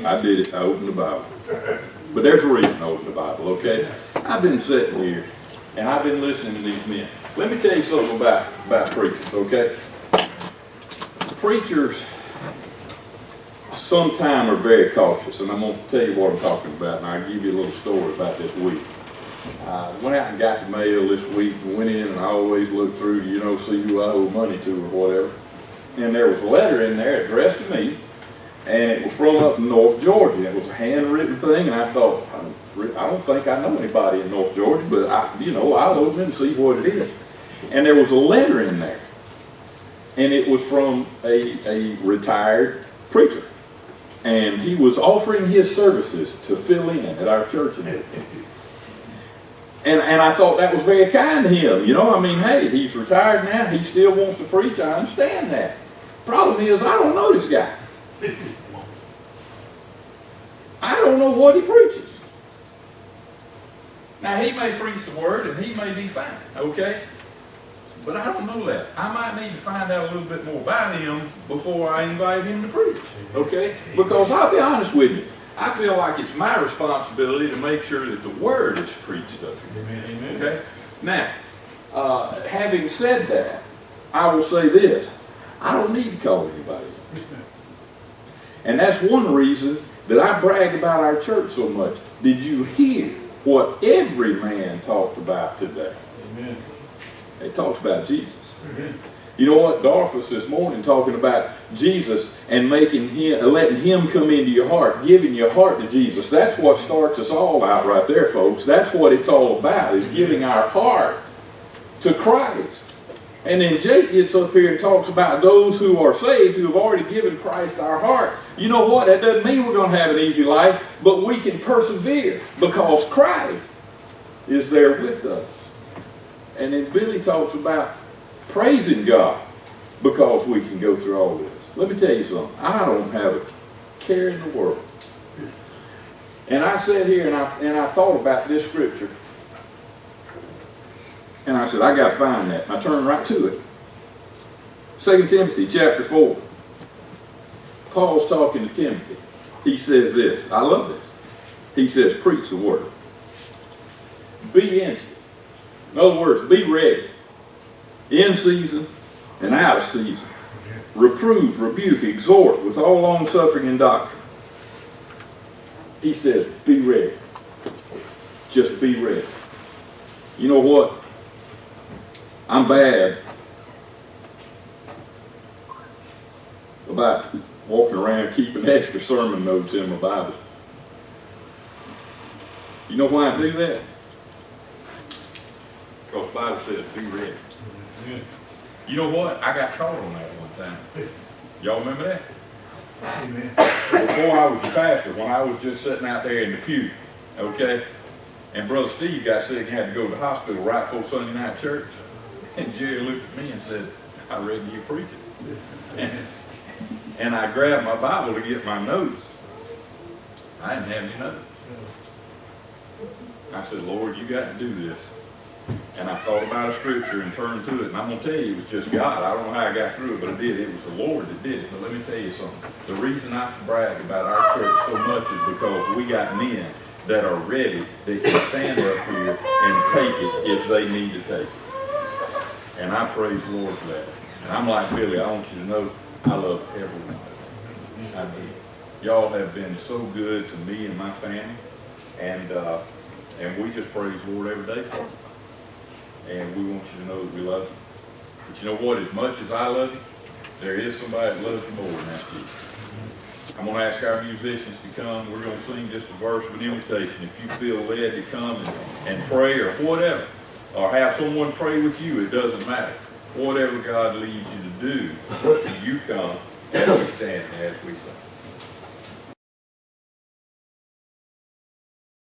I did it. I opened the Bible. But there's a reason I opened the Bible, okay? I've been sitting here, and I've been listening to these men. Let me tell you something about preachers, okay? Preachers sometimes are very cautious, and I'm going to tell you what I'm talking about, and I'll give you a little story about this week. I went out and got the mail this week and went in, and I always look through to, see who I owe money to or whatever. And there was a letter in there addressed to me, and it was from up in North Georgia. It was a handwritten thing, and I thought, I don't think I know anybody in North Georgia, but I'll open it and see what it is. And there was a letter in there, and it was from a retired preacher, and he was offering his services to fill in at our church and everything. And I thought that was very kind to him. Hey, he's retired now. He still wants to preach. I understand that. Problem is, I don't know this guy. I don't know what he preaches. Now, he may preach the word, and he may be fine, okay? But I don't know that. I might need to find out a little bit more about him before I invite him to preach, okay? Because I'll be honest with you, I feel like it's my responsibility to make sure that the word is preached of him. Amen. Okay? Now, having said that, I will say this. I don't need to call anybody. And that's one reason that I brag about our church so much. Did you hear what every man talked about today? Amen. They talked about Jesus. Amen. You know what? Dorfus this morning talking about Jesus and letting him come into your heart, giving your heart to Jesus. That's what starts us all out right there, folks. That's what it's all about, is giving our heart to Christ. And then Jake gets up here and talks about those who are saved, who have already given Christ our heart. You know what? That doesn't mean we're going to have an easy life, but we can persevere because Christ is there with us. And then Billy talks about praising God because we can go through all this. Let me tell you something. I don't have a care in the world. And I sat here and I thought about this scripture. And I said, I got to find that. And I turned right to it. 2 Timothy chapter 4. Paul's talking to Timothy. He says this. I love this. He says, preach the word. Be instant. In other words, be ready. In season and out of season. Reprove, rebuke, exhort with all long-suffering and doctrine. He says, be ready. Just be ready. You know what? I'm bad about walking around keeping extra sermon notes in my Bible. You know why I do that? Because the Bible says, be ready. Yeah. You know what? I got caught on that one time. Y'all remember that? Amen. Before I was a pastor, when I was just sitting out there in the pew, okay, and Brother Steve got sick and had to go to the hospital right before Sunday night church, and Jerry looked at me and said, I read you preaching. And I grabbed my Bible to get my notes. I didn't have any notes. I said, Lord, you got to do this. And I thought about a scripture and turned to it. And I'm going to tell you, it was just God. I don't know how I got through it, but I did. It was the Lord that did it. But let me tell you something. The reason I brag about our church so much is because we got men that are ready, that can stand up here and take it if they need to take it. And I praise the Lord for that. And I'm like Billy, I want you to know I love everyone. I do. Y'all have been so good to me and my family. And we just praise the Lord every day for it. And we want you to know that we love you. But you know what? As much as I love you, there is somebody that loves you more than that's you. I'm going to ask our musicians to come. We're going to sing just a verse of an invitation. If you feel led to come and pray or whatever, or have someone pray with you, it doesn't matter. Whatever God leads you to do, you come as we stand and as we sing.